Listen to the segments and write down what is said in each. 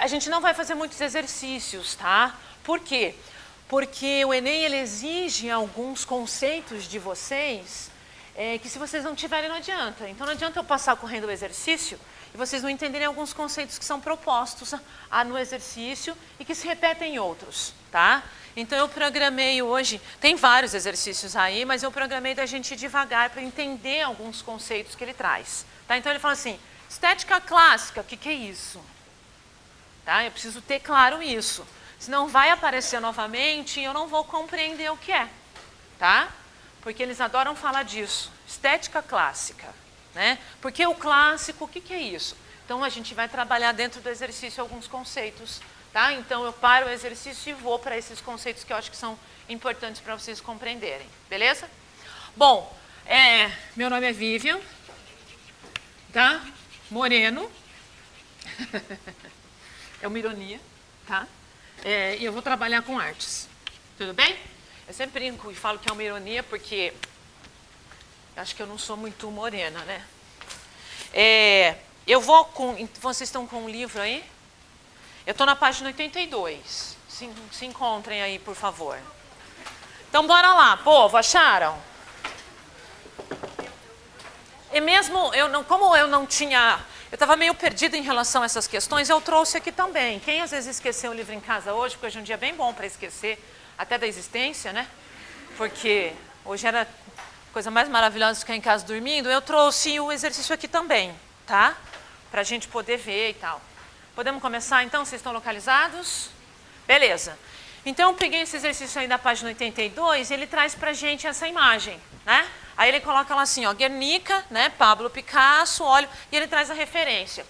gente não vai fazer muitos exercícios, tá? Por quê? Porque o Enem, ele exige alguns conceitos de vocês que se vocês não tiverem, não adianta. Então, não adianta eu passar correndo o exercício e vocês não entenderem alguns conceitos que são propostos no exercício e que se repetem em outros, tá? Então, eu programei hoje, tem vários exercícios aí, mas eu programei da gente ir devagar para entender alguns conceitos que ele traz, tá? Então, ele fala assim, estética clássica, o que é isso? Tá? Eu preciso ter claro isso, senão vai aparecer novamente e eu não vou compreender o que é, tá? Porque eles adoram falar disso, estética clássica, né? Porque o clássico, o que é isso? Então, a gente vai trabalhar dentro do exercício alguns conceitos, tá? Então, eu paro o exercício e vou para esses conceitos que eu acho que são importantes para vocês compreenderem, beleza? Bom, meu nome é Vivian, tá? Moreno, é uma ironia, tá? E eu vou trabalhar com artes, tudo bem? Eu sempre brinco e falo que é uma ironia porque acho que eu não sou muito morena, né? Vocês estão com um livro aí? Eu estou na página 82. Se encontrem aí, por favor. Então, bora lá, povo, acharam? E mesmo, como eu não tinha... Eu estava meio perdida em relação a essas questões, eu trouxe aqui também. Quem às vezes esqueceu o livro em casa hoje, porque hoje é um dia bem bom para esquecer, até da existência, né? Porque hoje era a coisa mais maravilhosa de ficar em casa dormindo, eu trouxe o exercício aqui também, tá? Para a gente poder ver e tal. Podemos começar então? Vocês estão localizados? Beleza. Então eu peguei esse exercício aí da página 82 e ele traz para a gente essa imagem, né? Aí ele coloca lá assim, ó, Guernica, né? Pablo Picasso, óleo, e ele traz a referência.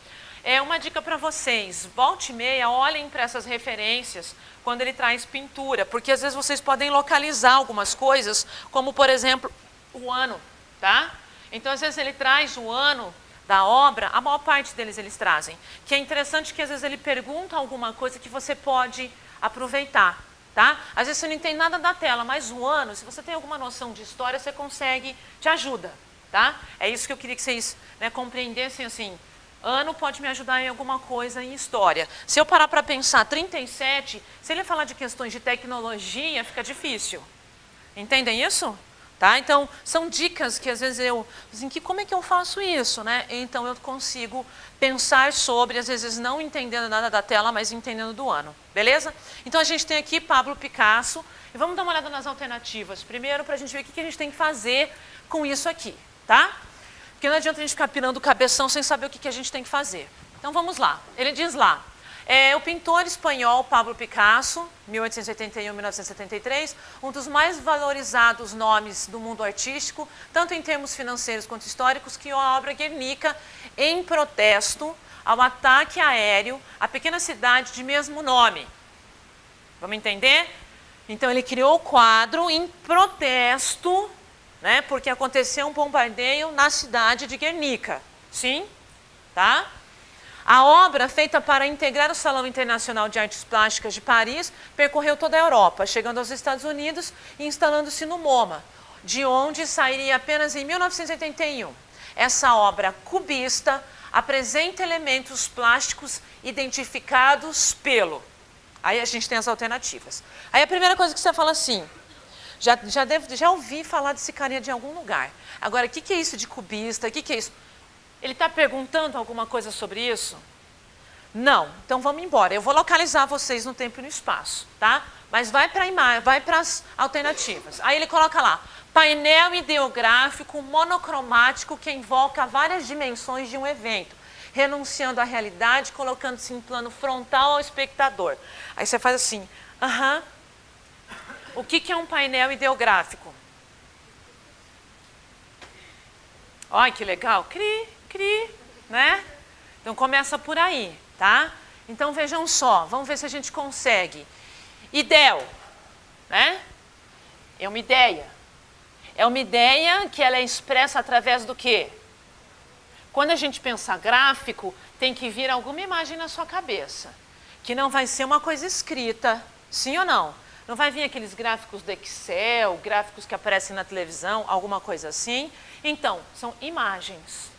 Uma dica para vocês, volte e meia, olhem para essas referências quando ele traz pintura, porque às vezes vocês podem localizar algumas coisas, como por exemplo, o ano, tá? Então às vezes ele traz o ano da obra, a maior parte deles eles trazem, que é interessante que às vezes ele pergunta alguma coisa que você pode aproveitar, tá? Às vezes você não entende nada da tela, mas o ano, se você tem alguma noção de história, você consegue, te ajuda, tá? É isso que eu queria que vocês compreendessem assim, ano pode me ajudar em alguma coisa em história. Se eu parar para pensar, 37, se ele falar de questões de tecnologia, fica difícil. Entendem isso? Tá? Então, são dicas que às vezes assim, como é que eu faço isso, né? Então, eu consigo pensar sobre, às vezes não entendendo nada da tela, mas entendendo do ano, beleza? Então, a gente tem aqui Pablo Picasso, e vamos dar uma olhada nas alternativas. Primeiro, para a gente ver o que a gente tem que fazer com isso aqui, tá? Porque não adianta a gente ficar pirando o cabeção sem saber o que a gente tem que fazer. Então, vamos lá. Ele diz lá, o pintor espanhol Pablo Picasso, 1881-1973, um dos mais valorizados nomes do mundo artístico, tanto em termos financeiros quanto históricos, criou a obra Guernica em protesto ao ataque aéreo à pequena cidade de mesmo nome. Vamos entender? Então, ele criou o quadro em protesto, né, porque aconteceu um bombardeio na cidade de Guernica. Sim? Tá? A obra, feita para integrar o Salão Internacional de Artes Plásticas de Paris, percorreu toda a Europa, chegando aos Estados Unidos e instalando-se no MoMA, de onde sairia apenas em 1981. Essa obra cubista apresenta elementos plásticos identificados pelo... Aí a gente tem as alternativas. Aí a primeira coisa que você fala assim, já ouvi falar desse carinha de algum lugar. Agora, o que é isso de cubista? O que é isso? Ele está perguntando alguma coisa sobre isso? Não. Então vamos embora. Eu vou localizar vocês no tempo e no espaço, tá? Mas vai para a imagem, vai para as alternativas. Aí ele coloca lá, painel ideográfico monocromático que invoca várias dimensões de um evento, renunciando à realidade, colocando-se em plano frontal ao espectador. Aí você faz assim, O que é um painel ideográfico? Olha que legal, né? Então começa por aí, tá? Então vejam só, vamos ver se a gente consegue. Ideo, né? É uma ideia. É uma ideia que ela é expressa através do quê? Quando a gente pensa gráfico, tem que vir alguma imagem na sua cabeça, que não vai ser uma coisa escrita, sim ou não? Não vai vir aqueles gráficos do Excel, gráficos que aparecem na televisão, alguma coisa assim. Então, são imagens.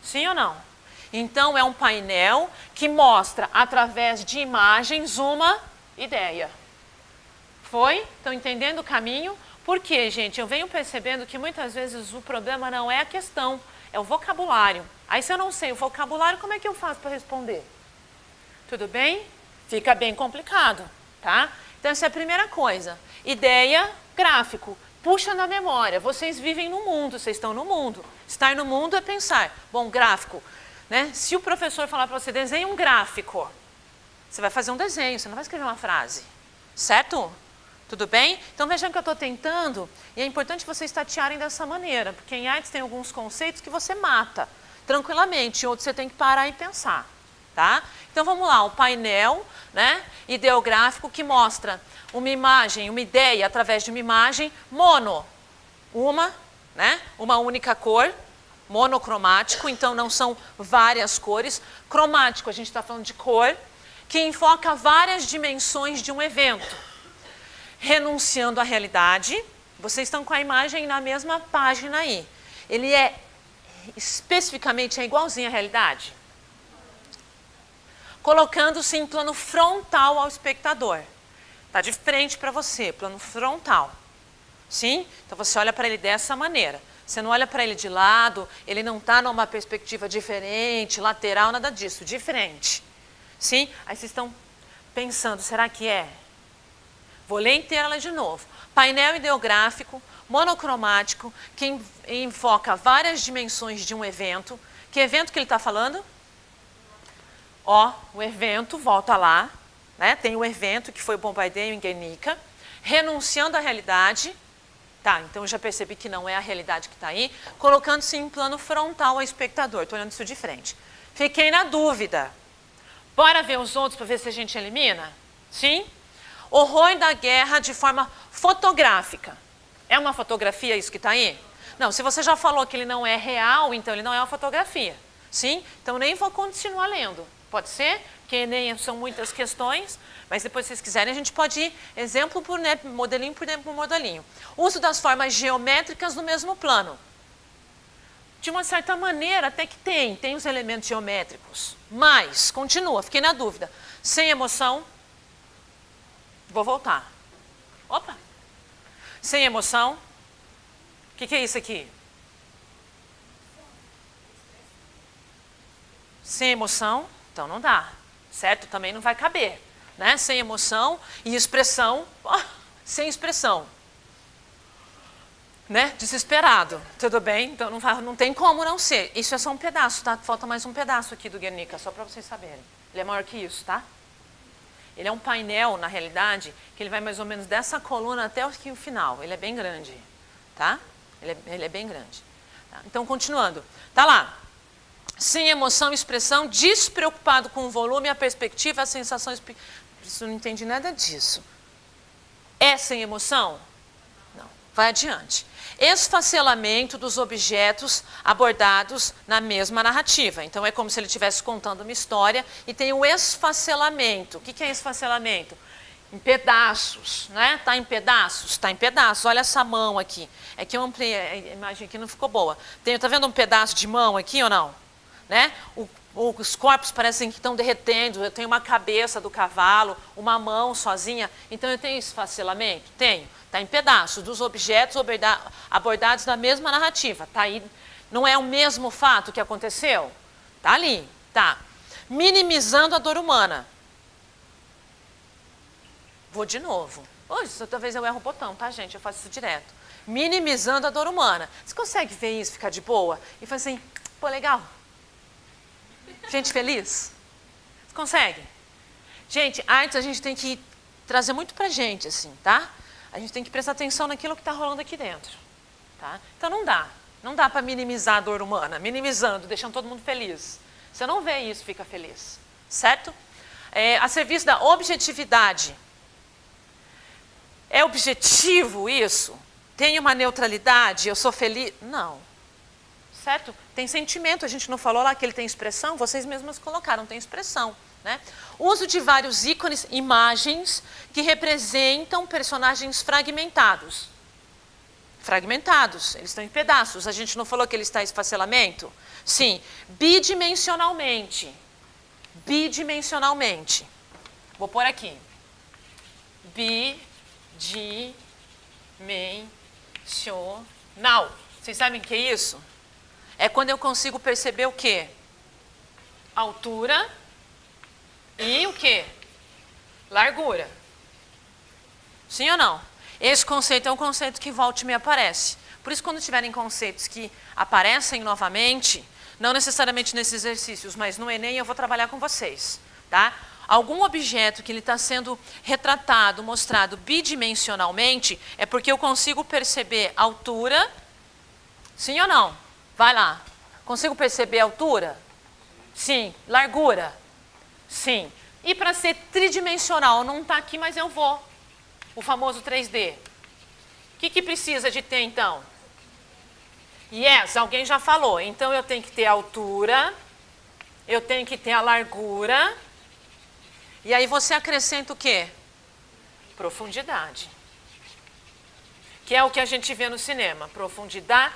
Sim ou não? Então, é um painel que mostra, através de imagens, uma ideia. Foi? Estão entendendo o caminho? Por quê, gente? Eu venho percebendo que muitas vezes o problema não é a questão, é o vocabulário. Aí, se eu não sei o vocabulário, como é que eu faço para responder? Tudo bem? Fica bem complicado, tá? Então, essa é a primeira coisa. Ideia, gráfico. Puxa na memória. Vocês vivem no mundo, vocês estão no mundo. Estar no mundo é pensar. Bom, gráfico. Né? Se o professor falar para você, desenhe um gráfico, você vai fazer um desenho, você não vai escrever uma frase. Certo? Tudo bem? Então, vejam que eu estou tentando, e é importante vocês tatearem dessa maneira, porque em artes tem alguns conceitos que você mata tranquilamente, outros você tem que parar e pensar. Tá? Então, vamos lá, o painel, né, ideográfico que mostra uma imagem, uma ideia através de uma imagem mono. Uma única cor, monocromático, então não são várias cores. Cromático, a gente está falando de cor, que enfoca várias dimensões de um evento. Renunciando à realidade, vocês estão com a imagem na mesma página aí. Ele é, especificamente, igualzinho à realidade? Colocando-se em plano frontal ao espectador. Está de frente para você, plano frontal. Sim? Então você olha para ele dessa maneira. Você não olha para ele de lado, ele não está numa perspectiva diferente, lateral, nada disso, de frente. Sim? Aí vocês estão pensando, será que é? Vou ler inteira ela de novo. Painel ideográfico, monocromático, que enfoca várias dimensões de um evento. Que evento que ele está falando? Ó, o evento, volta lá, né? Tem o evento que foi o bombardeio em Guernica, renunciando à realidade, tá, então eu já percebi que não é a realidade que está aí, colocando-se em plano frontal ao espectador, estou olhando isso de frente. Fiquei na dúvida, bora ver os outros para ver se a gente elimina? Sim? Horror da guerra de forma fotográfica. É uma fotografia isso que está aí? Não, se você já falou que ele não é real, então ele não é uma fotografia. Sim? Então nem vou continuar lendo. Pode ser, porque nem são muitas questões, mas depois, se vocês quiserem, a gente pode ir exemplo por modelinho por modelinho. Uso das formas geométricas no mesmo plano. De uma certa maneira, até que tem os elementos geométricos. Mas, continua, fiquei na dúvida. Sem emoção, vou voltar. Opa! Sem emoção, o que é isso aqui? Sem emoção, então não dá, certo? Também não vai caber, né? Sem emoção e expressão, sem expressão, né? Desesperado, tudo bem? Então não tem como não ser. Isso é só um pedaço, tá? Falta mais um pedaço aqui do Guernica, só para vocês saberem. Ele é maior que isso, tá? Ele é um painel, na realidade, que ele vai mais ou menos dessa coluna até o final. Ele é bem grande, tá? Ele é bem grande. Tá? Então, continuando. Tá lá. Sem emoção, expressão, despreocupado com o volume, a perspectiva, a sensação... Eu não entendi nada disso. É sem emoção? Não. Vai adiante. Esfacelamento dos objetos abordados na mesma narrativa. Então, é como se ele estivesse contando uma história e tem o esfacelamento. O que é esfacelamento? Em pedaços, né? Está em pedaços? Está em pedaços. Olha essa mão aqui. É que eu ampliei, a imagem aqui não ficou boa. Está vendo um pedaço de mão aqui ou não? Né? Os corpos parecem que estão derretendo, eu tenho uma cabeça do cavalo, uma mão sozinha, então eu tenho esfacelamento? Tenho. Está em pedaços dos objetos abordados na mesma narrativa. Tá aí, não é o mesmo fato que aconteceu? Está ali, tá. Minimizando a dor humana. Vou de novo. Hoje, talvez eu erro o botão, tá, gente? Eu faço isso direto. Minimizando a dor humana. Você consegue ver isso, ficar de boa? E falar assim, pô, legal. Gente feliz? Você consegue? Gente, artes a gente tem que trazer muito pra gente, assim, tá? A gente tem que prestar atenção naquilo que está rolando aqui dentro, tá? Então não dá. Não dá para minimizar a dor humana, minimizando, deixando todo mundo feliz. Você não vê isso, fica feliz, certo? A serviço da objetividade. É objetivo isso? Tem uma neutralidade? Eu sou feliz? Não. Certo? Tem sentimento, a gente não falou lá que ele tem expressão? Vocês mesmas colocaram, tem expressão. Né? Uso de vários ícones, imagens, que representam personagens fragmentados. fragmentados, eles estão em pedaços. A gente não falou que ele está em esfacelamento? Sim, bidimensionalmente. Bidimensionalmente. Vou pôr aqui. Bidimensional. Vocês sabem o que é isso? É quando eu consigo perceber o quê? Altura e o quê? Largura. Sim ou não? Esse conceito é um conceito que volta e me aparece. Por isso, quando tiverem conceitos que aparecem novamente, não necessariamente nesses exercícios, mas no Enem eu vou trabalhar com vocês, tá? Algum objeto que ele está sendo retratado, mostrado bidimensionalmente, é porque eu consigo perceber altura, sim ou não? Vai lá. Consigo perceber altura? Sim. Largura? Sim. E para ser tridimensional, não está aqui, mas eu vou. O famoso 3D. O que precisa de ter, então? Yes, alguém já falou. Então, eu tenho que ter a altura, eu tenho que ter a largura, e aí você acrescenta o quê? Profundidade. Que é o que a gente vê no cinema. Profundidade.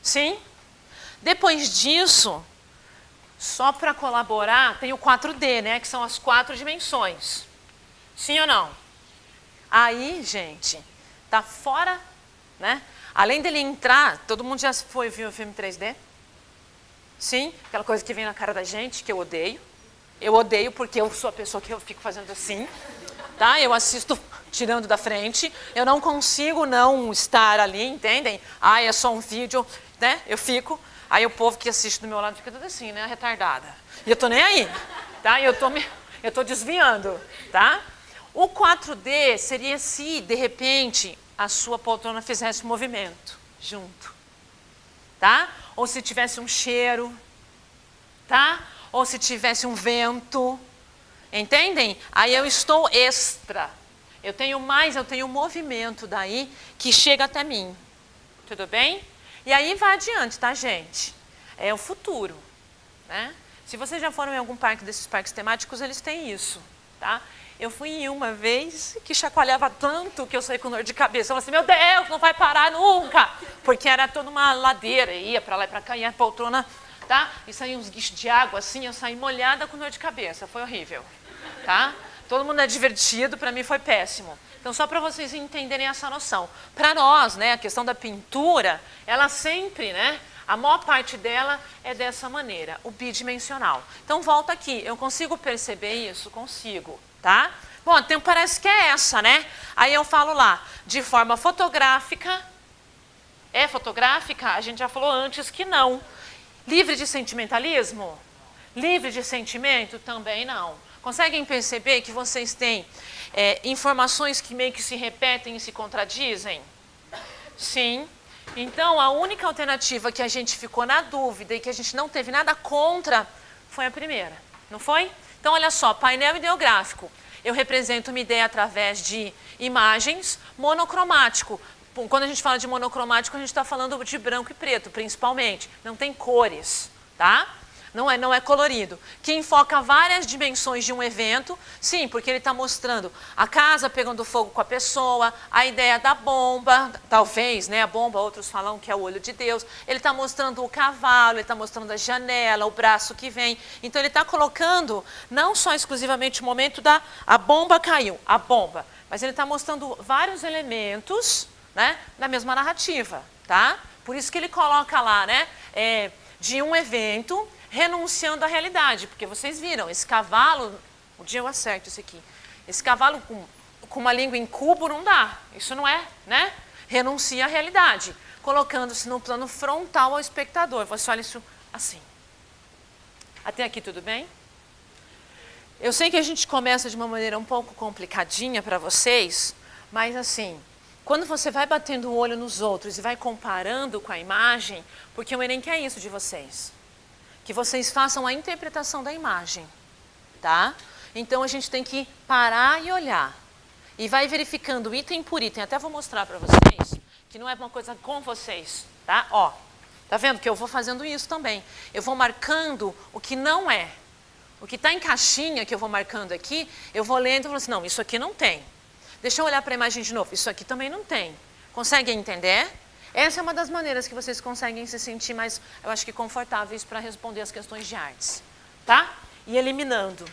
Sim? Depois disso, só para colaborar, tem o 4D, né? Que são as 4 dimensões. Sim ou não? Aí, gente, tá fora, né? Além dele entrar, todo mundo já viu o filme 3D? Sim, aquela coisa que vem na cara da gente, que eu odeio. Eu odeio porque eu sou a pessoa que eu fico fazendo assim, tá? Eu assisto tirando da frente, eu não consigo não estar ali, entendem? Ah, é só um vídeo, né? Eu fico, aí o povo que assiste do meu lado fica tudo assim, né? Retardada. E eu tô nem aí, tá? Eu tô desviando, tá? O 4D seria se, de repente, a sua poltrona fizesse um movimento junto, tá? Ou se tivesse um cheiro, tá? Ou se tivesse um vento, entendem? Aí eu estou extra. Eu tenho um movimento daí que chega até mim, tudo bem? E aí vai adiante, tá, gente? É o futuro, né? Se vocês já foram em algum parque desses parques temáticos, eles têm isso, tá? Eu fui em uma vez que chacoalhava tanto que eu saí com dor de cabeça. Eu falei assim, meu Deus, não vai parar nunca. Porque era toda uma ladeira, ia para lá e para cá, e a poltrona, tá? E saía uns guichos de água assim, eu saí molhada com dor de cabeça. Foi horrível, tá? Todo mundo é divertido, para mim foi péssimo. Então, só para vocês entenderem essa noção. Para nós, né, a questão da pintura, ela sempre, né, a maior parte dela é dessa maneira, o bidimensional. Então, volta aqui, eu consigo perceber isso? Consigo. Tá? Bom, então parece que é essa, né? Aí eu falo lá, de forma fotográfica. É fotográfica? A gente já falou antes que não. Livre de sentimentalismo? Livre de sentimento? Também não. Conseguem perceber que vocês têm informações que meio que se repetem e se contradizem? Sim. Então, a única alternativa que a gente ficou na dúvida e que a gente não teve nada contra foi a primeira, não foi? Então, olha só, painel ideográfico. Eu represento uma ideia através de imagens, monocromático. Quando a gente fala de monocromático, a gente está falando de branco e preto, principalmente. Não tem cores, tá? Não é colorido. Que enfoca várias dimensões de um evento, sim, porque ele está mostrando a casa pegando fogo com a pessoa, a ideia da bomba, talvez, né, a bomba, outros falam que é o olho de Deus. Ele está mostrando o cavalo, ele está mostrando a janela, o braço que vem. Então, ele está colocando não só exclusivamente o momento da a bomba caiu, a bomba, mas ele está mostrando vários elementos, né, da mesma narrativa, tá? Por isso que ele coloca lá, né, de um evento renunciando à realidade, porque vocês viram, esse cavalo, um dia eu acerto isso aqui, esse cavalo com uma língua em cubo não dá, isso não é, né? Renuncia à realidade, colocando-se no plano frontal ao espectador. Você olha isso assim. Até aqui tudo bem? Eu sei que a gente começa de uma maneira um pouco complicadinha para vocês, mas assim, quando você vai batendo o olho nos outros e vai comparando com a imagem, porque o Enem quer isso de vocês, que vocês façam a interpretação da imagem, tá? Então, a gente tem que parar e olhar. E vai verificando item por item. Até vou mostrar para vocês, que não é uma coisa com vocês, tá? Ó, tá vendo que eu vou fazendo isso também. Eu vou marcando o que não é. O que está em caixinha, que eu vou marcando aqui, eu vou lendo e falo assim, não, isso aqui não tem. Deixa eu olhar para a imagem de novo. Isso aqui também não tem. Conseguem entender? Essa é uma das maneiras que vocês conseguem se sentir mais, eu acho que confortáveis para responder as questões de artes, tá? E eliminando.